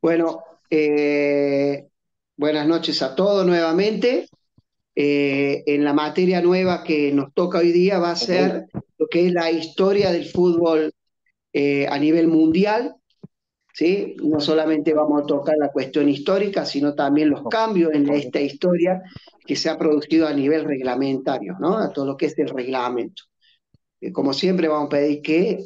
Bueno, buenas noches a todos nuevamente. En la materia nueva que nos toca hoy día va a Ok. ser lo que es la historia del fútbol a nivel mundial, ¿sí? No solamente vamos a tocar la cuestión histórica, sino también los No, cambios en ok. esta historia que se ha producido a nivel reglamentario, ¿no? A todo lo que es el reglamento. Como siempre, vamos a pedir que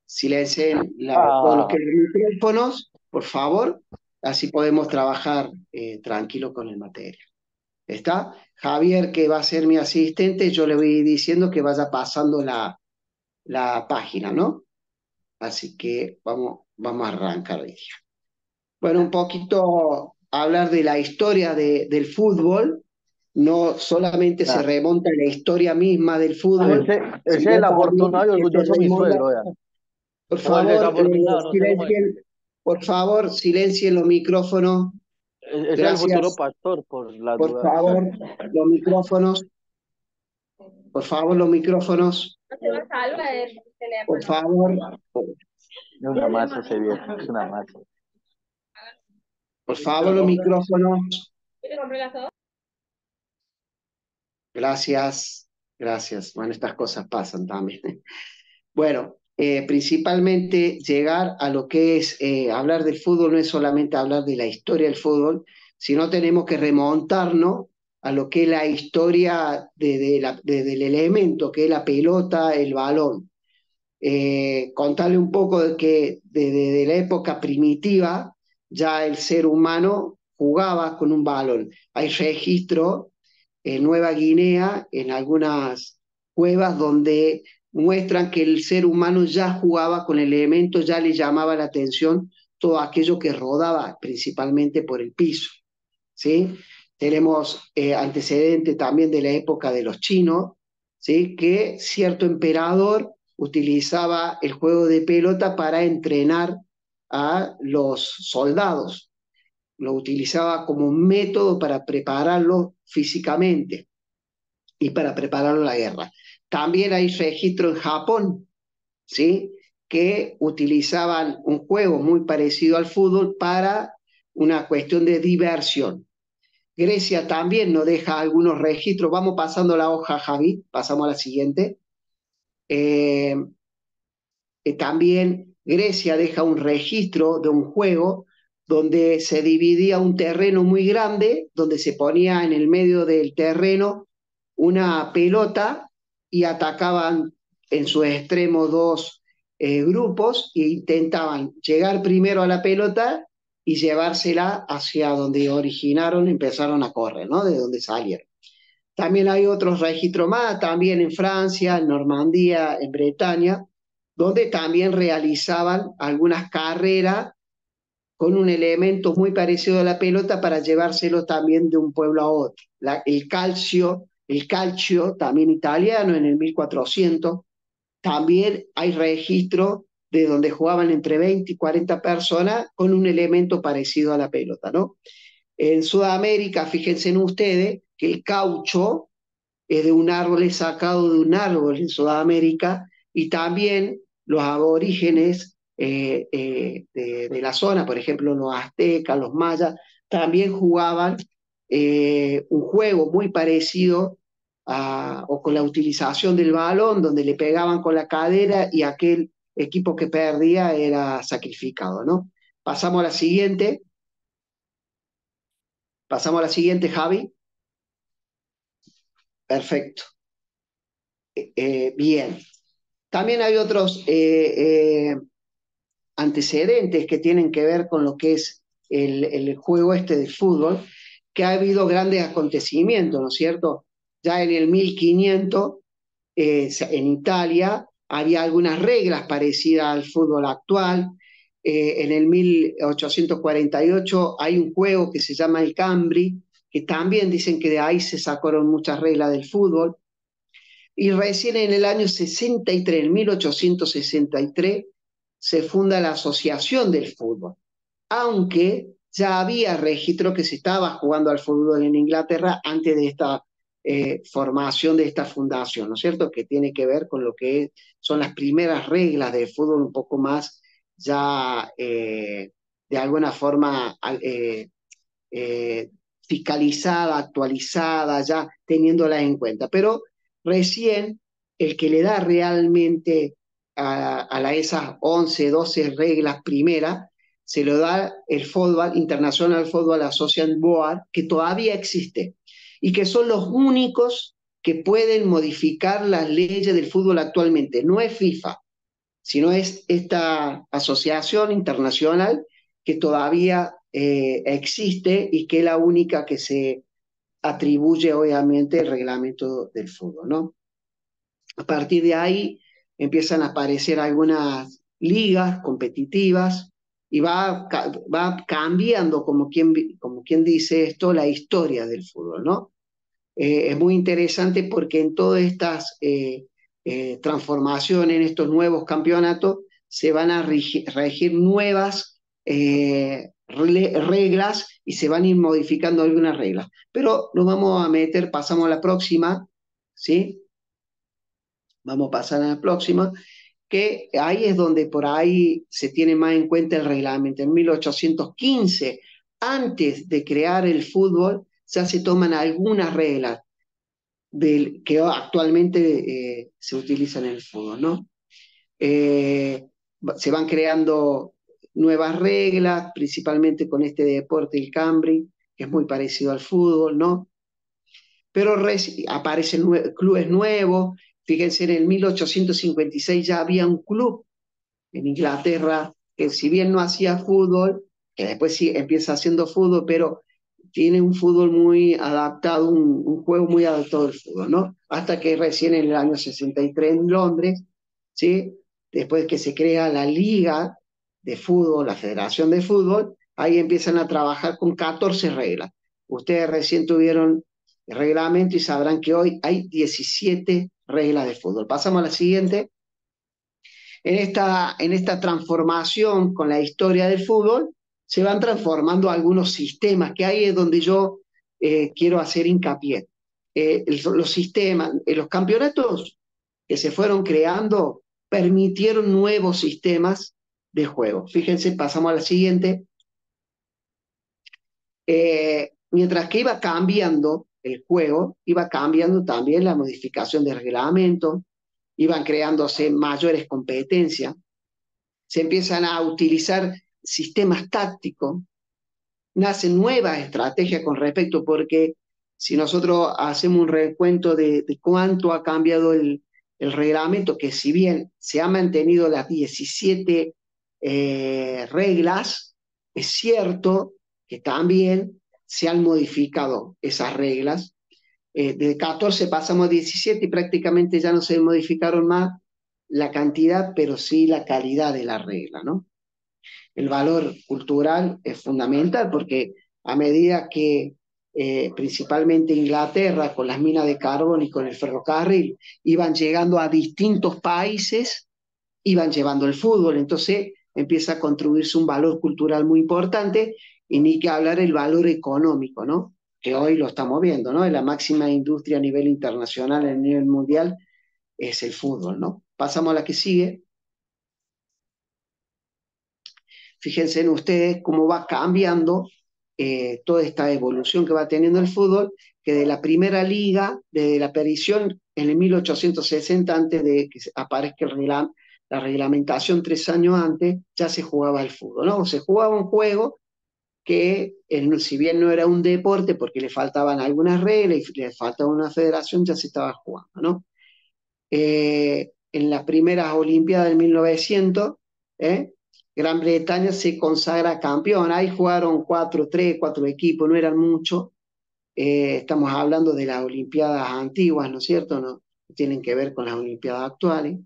silencien todos los que Ah, los micrófonos, por favor, así podemos trabajar tranquilo con el material. ¿Está? Javier, que va a ser mi asistente, yo le voy diciendo que vaya pasando la página, ¿no? Así que vamos a arrancar hoy día. Bueno, un poquito hablar de la historia del fútbol, no solamente se ah. remonta a la historia misma del fútbol, Ese es sino el también afortunado y que se orgulloso mi remonta. suegro, ya. Por O el favor, desafortunado, no sé cómo es. silencien los micrófonos. Ese es el futuro Gracias. pastor, por las Por dudas. favor, los micrófonos. Por favor, los micrófonos. Por favor, Es una masa ese viejo, es una masa. por favor, los micrófonos. Gracias, gracias. Bueno, estas cosas pasan también. Bueno, principalmente llegar a lo que es hablar del fútbol no es solamente hablar de la historia del fútbol, sino tenemos que remontarnos a lo que es la historia del elemento, que es la pelota, el balón. Contarle un poco de que desde la época primitiva ya el ser humano jugaba con un balón. Hay registro en Nueva Guinea, en algunas cuevas donde muestran que el ser humano ya jugaba con el elemento, ya le llamaba la atención todo aquello que rodaba principalmente por el piso, ¿sí? Tenemos antecedentes también de la época de los chinos, ¿sí? Que cierto emperador utilizaba el juego de pelota para entrenar a los soldados, lo utilizaba como un método para prepararlos físicamente y para prepararlo a la guerra. También hay registro en Japón, ¿sí? Que utilizaban un juego muy parecido al fútbol para una cuestión de diversión. Grecia también nos deja algunos registros. Vamos pasando la hoja, Javi. Pasamos a la siguiente. Eh, También Grecia deja un registro de un juego donde se dividía un terreno muy grande, donde se ponía en el medio del terreno una pelota y atacaban en su extremo dos grupos e intentaban llegar primero a la pelota y llevársela hacia donde originaron, empezaron a correr, ¿no? De donde salieron. También hay otros registros más, también en Francia, en Normandía, en Bretaña, donde también realizaban algunas carreras con un elemento muy parecido a la pelota para llevárselo también de un pueblo a otro. El calcio, también italiano, en el 1400, también hay registro de donde jugaban entre 20 y 40 personas con un elemento parecido a la pelota, ¿no? En Sudamérica, fíjense en ustedes que el caucho es de un árbol, es sacado de un árbol en Sudamérica, y también los aborígenes de la zona, por ejemplo, los aztecas, los mayas, también jugaban un juego muy parecido o con la utilización del balón, donde le pegaban con la cadera y aquel equipo que perdía era sacrificado, ¿no? Pasamos a la siguiente, pasamos a la siguiente, Javi. Perfecto. Bien. También hay otros antecedentes que tienen que ver con lo que es el juego este de fútbol, que ha habido grandes acontecimientos, ¿no es cierto? Ya en el 1500, en Italia, había algunas reglas parecidas al fútbol actual. En el 1848 hay un juego que se llama el Cambri, que también dicen que de ahí se sacaron muchas reglas del fútbol. Y recién en el año 63, en 1863, se funda la Asociación del Fútbol, aunque ya había registro que se estaba jugando al fútbol en Inglaterra antes de esta formación de esta fundación, ¿no es cierto? Que tiene que ver con lo que son las primeras reglas del fútbol un poco más ya de alguna forma eh, fiscalizada, actualizada, ya teniéndolas en cuenta. Pero recién el que le da realmente esas 11, 12 reglas primeras, se lo da el Fútbol International Football Association Board, que todavía existe, y que son los únicos que pueden modificar las leyes del fútbol actualmente. No es FIFA, sino es esta asociación internacional que todavía existe y que es la única que se atribuye obviamente el reglamento del fútbol, ¿no? A partir de ahí empiezan a aparecer algunas ligas competitivas y va cambiando, como quien dice esto, la historia del fútbol, ¿no? Es muy interesante porque en todas estas transformaciones, en estos nuevos campeonatos, se van a regir nuevas reglas y se van a ir modificando algunas reglas. Pero nos vamos a meter, pasamos a la próxima, ¿sí? Vamos a pasar a la próxima, que ahí es donde por ahí se tiene más en cuenta el reglamento. En 1815, antes de crear el fútbol, ya se toman algunas reglas que actualmente se utiliza en el fútbol, ¿no? Eh, Se van creando nuevas reglas, principalmente con este deporte, el Cambridge, que es muy parecido al fútbol, ¿no? Pero aparecen clubes nuevos. Fíjense, en el 1856 ya había un club en Inglaterra que si bien no hacía fútbol, que después sí empieza haciendo fútbol, pero tiene un fútbol muy adaptado, un juego muy adaptado al fútbol, ¿no? Hasta que recién en el año 63 en Londres, ¿sí? Después que se crea la Liga de Fútbol, la Federación de Fútbol, ahí empiezan a trabajar con 14 reglas. Ustedes recién tuvieron el reglamento y sabrán que hoy hay 17 reglas de fútbol. Pasamos a la siguiente. En esta transformación con la historia del fútbol, se van transformando algunos sistemas, que ahí es donde yo quiero hacer hincapié. Los sistemas, los campeonatos que se fueron creando permitieron nuevos sistemas de juego. Fíjense, pasamos a la siguiente. Mientras que iba cambiando el juego, iba cambiando también la modificación del reglamento, iban creándose mayores competencias, se empiezan a utilizar sistemas tácticos, nacen nuevas estrategias con respecto, porque si nosotros hacemos un recuento de cuánto ha cambiado el reglamento, que si bien se han mantenido las 17 reglas, es cierto que también se han modificado esas reglas. De 14 pasamos a 17 y prácticamente ya no se modificaron más la cantidad, pero sí la calidad de la regla, ¿no? El valor cultural es fundamental porque a medida que principalmente Inglaterra con las minas de carbón y con el ferrocarril iban llegando a distintos países, iban llevando el fútbol, entonces empieza a construirse un valor cultural muy importante y ni que hablar el valor económico, ¿no? Que hoy lo estamos viendo, ¿no? La máxima industria a nivel internacional, a nivel mundial, es el fútbol, ¿no? Pasamos a la que sigue. Fíjense en ustedes cómo va cambiando toda esta evolución que va teniendo el fútbol, que de la primera liga, desde la aparición en el 1860, antes de que aparezca la reglamentación 3 años antes, ya se jugaba el fútbol, ¿no? O se jugaba un juego que, si bien no era un deporte, porque le faltaban algunas reglas y le faltaba una federación, ya se estaba jugando, ¿no? En las primeras Olimpiadas del 1900, ¿eh? Gran Bretaña se consagra campeón. Ahí jugaron 4 equipos, no eran muchos. Estamos hablando de las Olimpiadas antiguas, ¿no es cierto? No tienen que ver con las Olimpiadas actuales.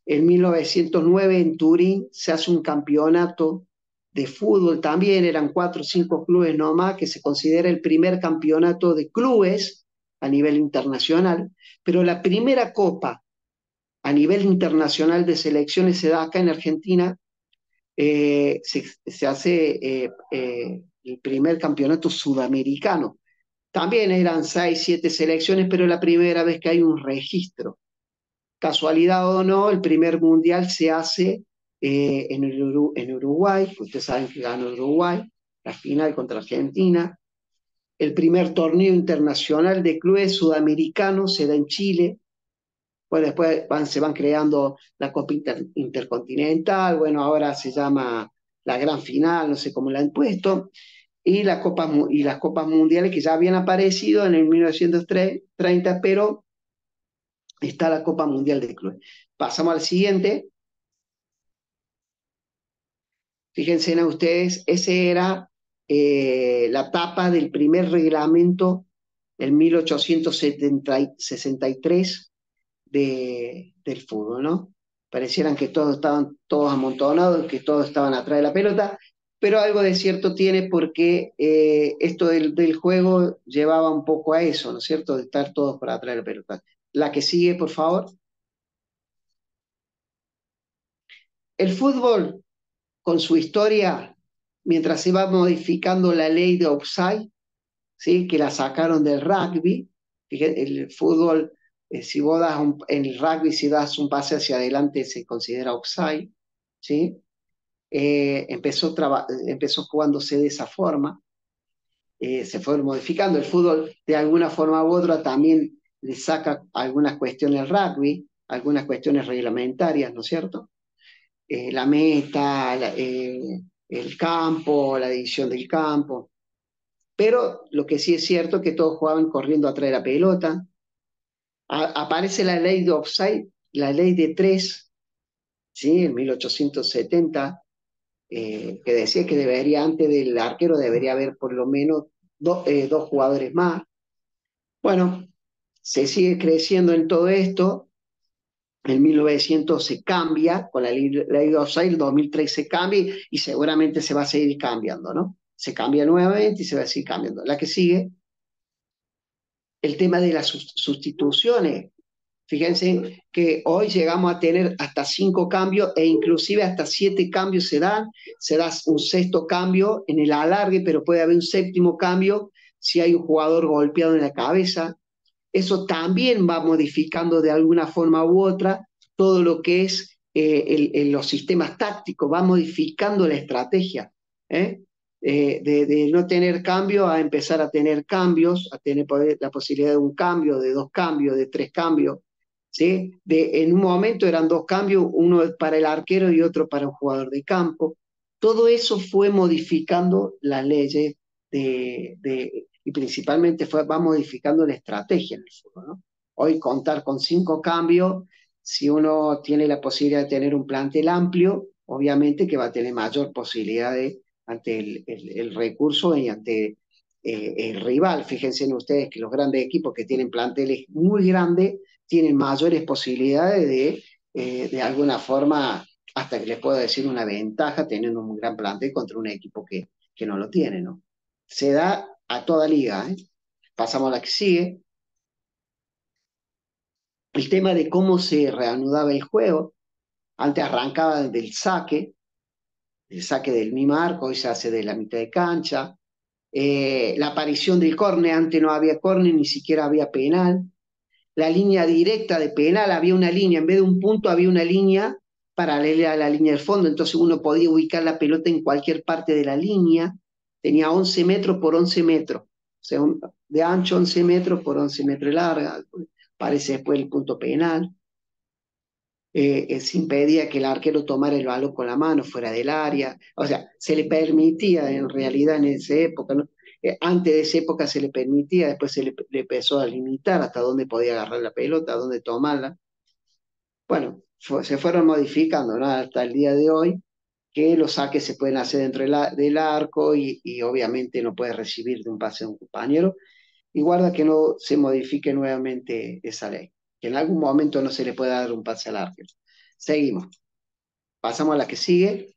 En 1909 en Turín se hace un campeonato de fútbol también, eran 4 o 5 clubes nomás, que se considera el primer campeonato de clubes a nivel internacional, pero la primera copa a nivel internacional de selecciones se da acá en Argentina, se hace el primer campeonato sudamericano, También eran 6, 7 selecciones, pero es la primera vez que hay un registro. Casualidad o no, el primer mundial se hace en Uruguay, ustedes saben que ganó Uruguay, la final contra Argentina. El primer torneo internacional de clubes sudamericanos se da en Chile. Bueno, después se van creando la Copa Intercontinental, bueno, ahora se llama la Gran Final, no sé cómo la han puesto, y, y las Copas Mundiales que ya habían aparecido en el 1930, pero está la Copa Mundial de Clubes. Pasamos al siguiente. Fíjense en ustedes, ese era la tapa del primer reglamento en 1863 del fútbol, ¿no? Parecieran que todos estaban todos amontonados, que todos estaban atrás de la pelota, pero algo de cierto tiene porque esto del juego llevaba un poco a eso, ¿no es cierto? De estar todos por atrás de la pelota. La que sigue, por favor. El fútbol, con su historia, mientras se va modificando la ley de offside, ¿sí? Que la sacaron del rugby. Fíjate, el fútbol, si vos en el rugby, si das un pase hacia adelante, se considera offside. ¿Sí? Empezó jugándose de esa forma, se fue modificando. El fútbol, de alguna forma u otra, también le saca algunas cuestiones al rugby, algunas cuestiones reglamentarias, ¿no es cierto? La meta, el campo, la división del campo. Pero lo que sí es cierto es que todos jugaban corriendo atrás de la pelota. Aparece la ley de offside, la ley de tres, ¿sí? En 1870, que decía que debería, antes del arquero, debería haber por lo menos dos jugadores más. Bueno, se sigue creciendo en todo esto. En 1900 se cambia con la ley de offside, en 2003 se cambia y seguramente se va a seguir cambiando, ¿no? Se cambia nuevamente y se va a seguir cambiando. La que sigue, el tema de las sustituciones. Fíjense que hoy llegamos a tener hasta 5 cambios e inclusive hasta 7 cambios se da un sexto cambio en el alargue, pero puede haber un séptimo cambio si hay un jugador golpeado en la cabeza. Eso también va modificando de alguna forma u otra todo lo que es los sistemas tácticos, va modificando la estrategia. ¿Eh? De no tener cambio a empezar a tener cambios, a tener la posibilidad de un cambio, de 2 cambios, de 3 cambios. ¿Sí? En un momento eran 2 cambios, uno para el arquero y otro para un jugador de campo. Todo eso fue modificando las leyes y principalmente va modificando la estrategia en el fútbol, ¿no? Hoy contar con 5 cambios, si uno tiene la posibilidad de tener un plantel amplio, obviamente que va a tener mayor posibilidad ante el recurso y ante el rival. Fíjense en ustedes que los grandes equipos que tienen planteles muy grandes tienen mayores posibilidades de alguna forma, hasta que les puedo decir una ventaja, teniendo un gran plantel contra un equipo que no lo tiene, ¿no? Se da a toda liga, ¿eh? Pasamos a la que sigue. El tema de cómo se reanudaba el juego. Antes arrancaba desde el saque del mi marco, hoy se hace de la mitad de cancha. La aparición del córner, antes no había córner, ni siquiera había penal. La línea directa de penal, había una línea, en vez de un punto había una línea paralela a la línea del fondo, entonces uno podía ubicar la pelota en cualquier parte de la línea, tenía 11 metros por 11 metros, o sea, de ancho 11 metros por 11 metros de larga, parece después el punto penal. Se impedía que el arquero tomara el balón con la mano fuera del área, o sea, se le permitía en realidad en esa época, ¿no? Antes de esa época se le permitía, después le empezó a limitar hasta dónde podía agarrar la pelota, dónde tomarla. Bueno, se fueron modificando, ¿no? Hasta el día de hoy, que los saques se pueden hacer dentro del arco y obviamente no puede recibir de un pase de un compañero. Y guarda que no se modifique nuevamente esa ley, que en algún momento no se le pueda dar un pase al arco. Seguimos. Pasamos a la que sigue.